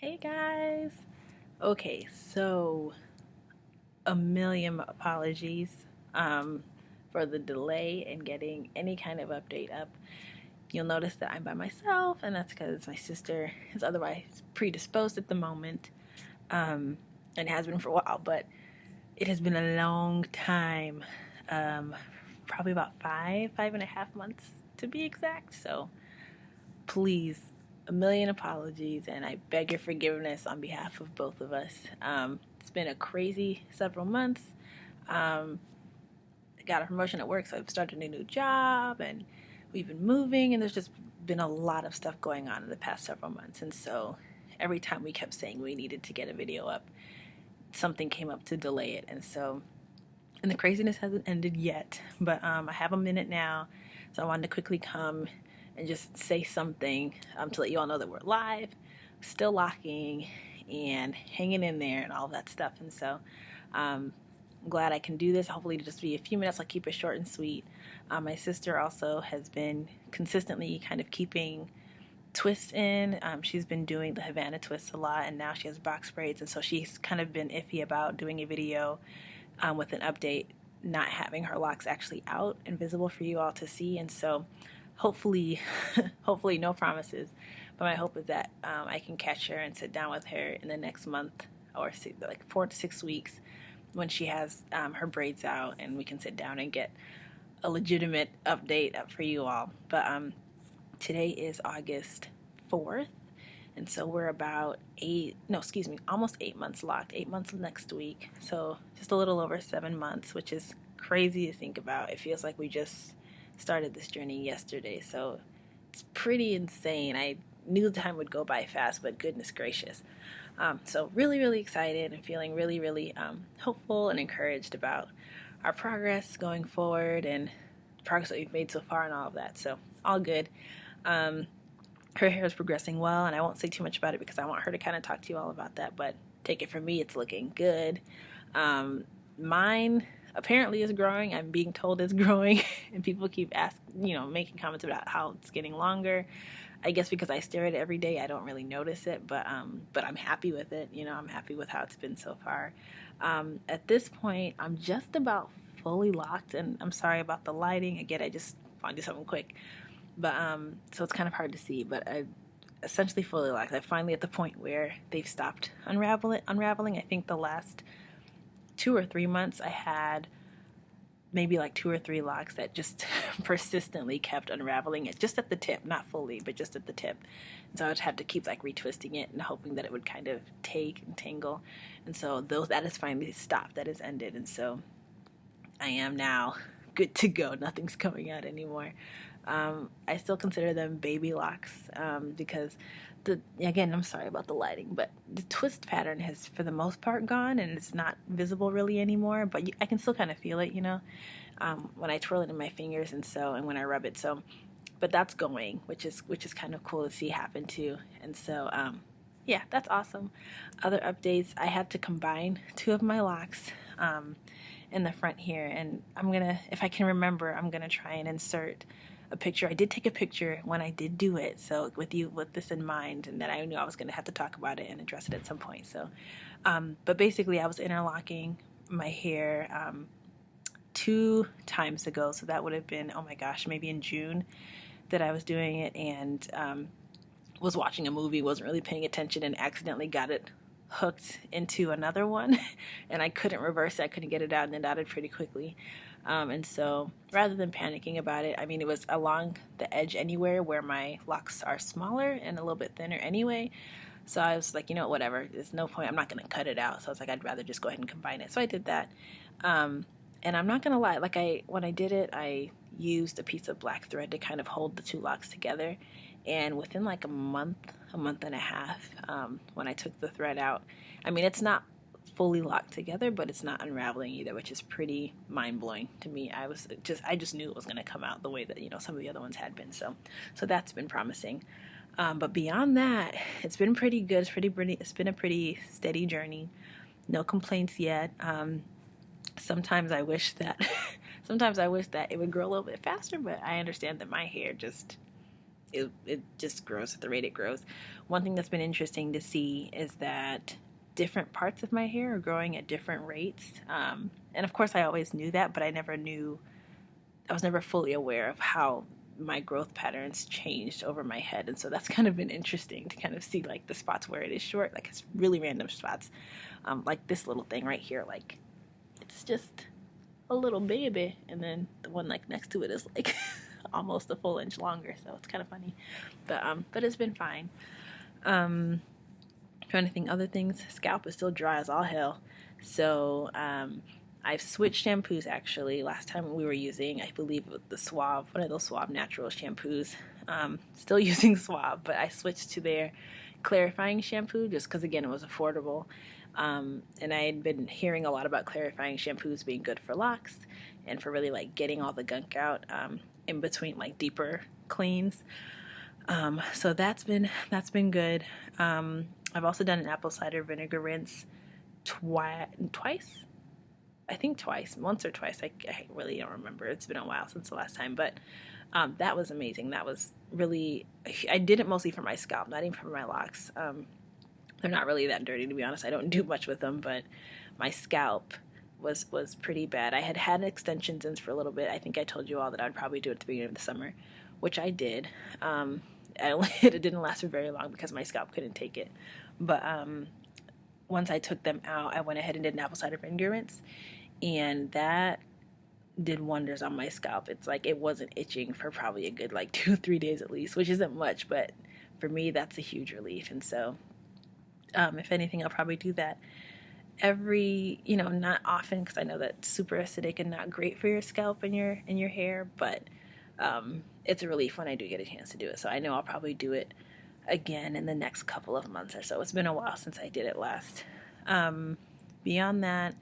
Hey guys! Okay, so a million apologies for the delay in getting any kind of update up. You'll notice that I'm by myself, and that's because my sister is otherwise predisposed at the moment, and has been for a while, but it has been a long time, probably about 5.5 months to be exact, so please, a million apologies, and I beg your forgiveness on behalf of both of us. It's been a crazy several months. I got a promotion at work, so I've started a new job, and we've been moving, and there's just been a lot of stuff going on in the past several months. And so every time we kept saying we needed to get a video up, something came up to delay it. And the craziness hasn't ended yet, but I have a minute now, so I wanted to quickly come and just say something to let you all know that we're live, still locking, and hanging in there and all that stuff. And so I'm glad I can do this. Hopefully it'll just be a few minutes. I'll keep it short and sweet. My sister also has been consistently kind of keeping twists in. She's been doing the Havana twists a lot, and now she has box braids, and so she's kind of been iffy about doing a video with an update, not having her locks actually out and visible for you all to see. And so hopefully hopefully no promises, but my hope is that I can catch her and sit down with her in the next month, or like 4 to 6 weeks, when she has her braids out, and we can sit down and get a legitimate update up for you all. But today is August 4th, and so we're about almost 8 months locked. 8 months next week, so just a little over 7 months, which is crazy to think about. It feels like we just started this journey yesterday, so it's pretty insane. I knew the time would go by fast, but goodness gracious. So really excited and feeling really hopeful and encouraged about our progress going forward and progress that we've made so far and all of that. So all good. Her hair is progressing well, and I won't say too much about it because I want her to kind of talk to you all about that, but take it from me, it's looking good. Mine apparently is growing. I'm being told it's growing, and people keep making comments about how it's getting longer. I guess because I stare at it every day, I don't really notice it, but I'm happy with it. I'm happy with how it's been so far. At this point, I'm just about fully locked, and I'm sorry about the lighting. Again, I just want to do something quick, but so it's kind of hard to see, but I essentially fully locked. I'm finally at the point where they've stopped unraveling. I think the last 2 or 3 months I had maybe like 2 or 3 locks that just persistently kept unraveling it, just at the tip, not fully, but just at the tip. And so I would have to keep like retwisting it and hoping that it would kind of take and tangle. And so that has finally stopped. That has ended. And so I am now good to go. Nothing's coming out anymore. I still consider them baby locks because again, I'm sorry about the lighting, but the twist pattern has for the most part gone, and it's not visible really anymore, but I can still kind of feel it, when I twirl it in my fingers and when I rub it. So, but that's going, which is kind of cool to see happen too. And so, yeah, that's awesome. Other updates, I had to combine 2 of my locks in the front here, and if I can remember, I'm gonna try and insert a picture. I did take a picture when I did do it, so with this in mind, and that I knew I was going to have to talk about it and address it at some point. So, but basically, I was interlocking my hair 2 times ago, so that would have been, oh my gosh, maybe in June that I was doing it, and was watching a movie, wasn't really paying attention, and accidentally got it hooked into another one, and I couldn't reverse it. I couldn't get it out, and it outed pretty quickly. And so rather than panicking about it, it was along the edge anywhere where my locks are smaller and a little bit thinner anyway. So I was like, whatever, there's no point. I'm not going to cut it out. So I was like, I'd rather just go ahead and combine it. So I did that. And I'm not going to lie, when I did it, I used a piece of black thread to kind of hold the 2 locks together. And within like a month and a half, when I took the thread out, it's not fully locked together, but it's not unraveling either, which is pretty mind-blowing to me. I just knew it was going to come out the way that some of the other ones had been. So that's been promising. But beyond that, it's been pretty good. It's been a pretty steady journey. No complaints yet. Sometimes I wish that it would grow a little bit faster, but I understand that my hair it just grows at the rate it grows. One thing that's been interesting to see is that different parts of my hair are growing at different rates. And of course I always knew that, but I was never fully aware of how my growth patterns changed over my head. And so that's kind of been interesting to kind of see like the spots where it is short, like it's really random spots. Like this little thing right here, like it's just a little baby, and then the one like next to it is like almost a full inch longer, so it's kind of funny, but it's been fine. Trying to think other things. Scalp is still dry as all hell, so I've switched shampoos actually. Last time we were using, I believe, the Suave, one of those Suave natural shampoos. Still using Suave, but I switched to their clarifying shampoo just because, again, it was affordable. And I had been hearing a lot about clarifying shampoos being good for locks and for really like getting all the gunk out in between like deeper cleans. So that's been good. I've also done an apple cider vinegar rinse twice. I think twice, once or twice. I really don't remember. It's been a while since the last time, but that was amazing. That was really, I did it mostly for my scalp, not even for my locks. They're not really that dirty, to be honest. I don't do much with them, but my scalp was pretty bad. I had extensions in for a little bit. I think I told you all that I'd probably do it at the beginning of the summer, which I did. It didn't last for very long because my scalp couldn't take it. But once I took them out, I went ahead and did an apple cider vinegar rinse, and that did wonders on my scalp. It's like it wasn't itching for probably a good like 2-3 days at least, which isn't much, but for me that's a huge relief. And so if anything, I'll probably do that every, not often, because I know that's super acidic and not great for your scalp and your hair, but it's a relief when I do get a chance to do it. So I know I'll probably do it again in the next couple of months or so. It's been a while since I did it last. Beyond that,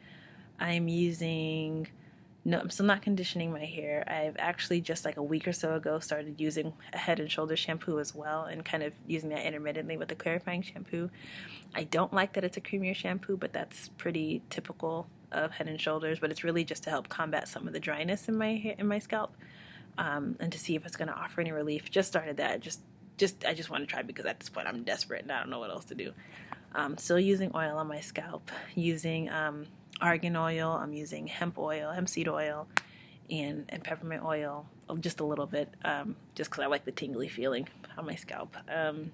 I'm still not conditioning my hair. I've actually just like a week or so ago started using a Head and Shoulders shampoo as well, and kind of using that intermittently with the clarifying shampoo. I don't like that it's a creamier shampoo, but that's pretty typical of Head and Shoulders, but it's really just to help combat some of the dryness in my hair, in my scalp, and to see if it's going to offer any relief. Just started that. I just want to try because at this point I'm desperate and I don't know what else to do. Still using oil on my scalp, using argan oil, I'm using hemp seed oil, and peppermint oil, just a little bit, just because I like the tingly feeling on my scalp. And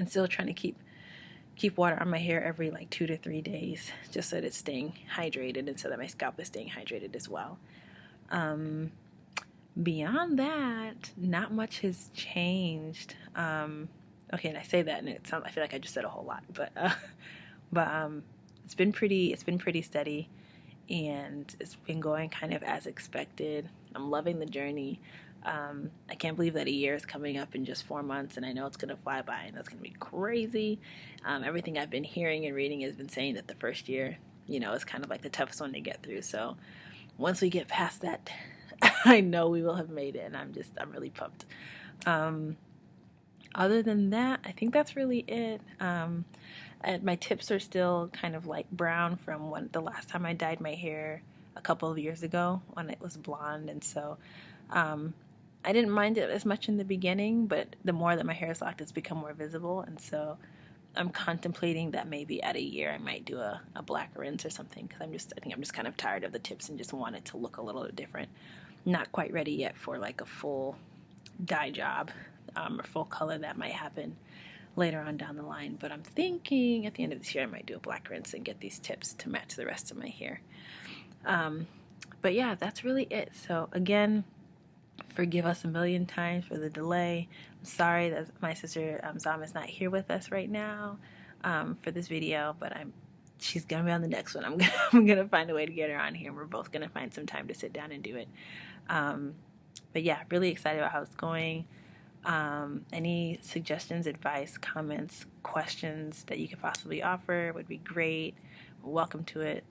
still trying to keep water on my hair every like 2 to 3 days, just so that it's staying hydrated and so that my scalp is staying hydrated as well. Beyond that, not much has changed. Okay, and I say that and I feel like I just said a whole lot, but it's been pretty steady, and it's been going kind of as expected. I'm loving the journey. I can't believe that a year is coming up in just 4 months, and I know it's going to fly by, and that's going to be crazy. Everything I've been hearing and reading has been saying that the first year, is kind of like the toughest one to get through. So once we get past that, I know we will have made it, and I'm really pumped. Other than that, I think that's really it. My tips are still kind of like brown from the last time I dyed my hair a couple of years ago when it was blonde, and so I didn't mind it as much in the beginning, but the more that my hair is locked, it's become more visible, and so I'm contemplating that maybe at a year I might do a black rinse or something, because I think I'm just kind of tired of the tips and just want it to look a little bit different. Not quite ready yet for like a full dye job or full color. That might happen later on down the line, but I'm thinking at the end of this year I might do a black rinse and get these tips to match the rest of my hair. But yeah, that's really it. So again, forgive us a million times for the delay. I'm sorry that my sister Zahm is not here with us right now for this video, but she's gonna be on the next one. I'm gonna find a way to get her on here, and we're both gonna find some time to sit down and do it. But yeah, really excited about how it's going. Any suggestions, advice, comments, questions that you could possibly offer would be great. Welcome to it.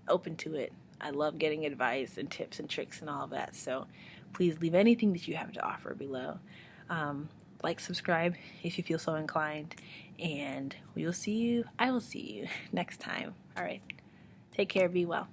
Open to it. I love getting advice and tips and tricks and all of that. So please leave anything that you have to offer below. Like, subscribe if you feel so inclined, and I will see you next time. All right. Take care. Be well.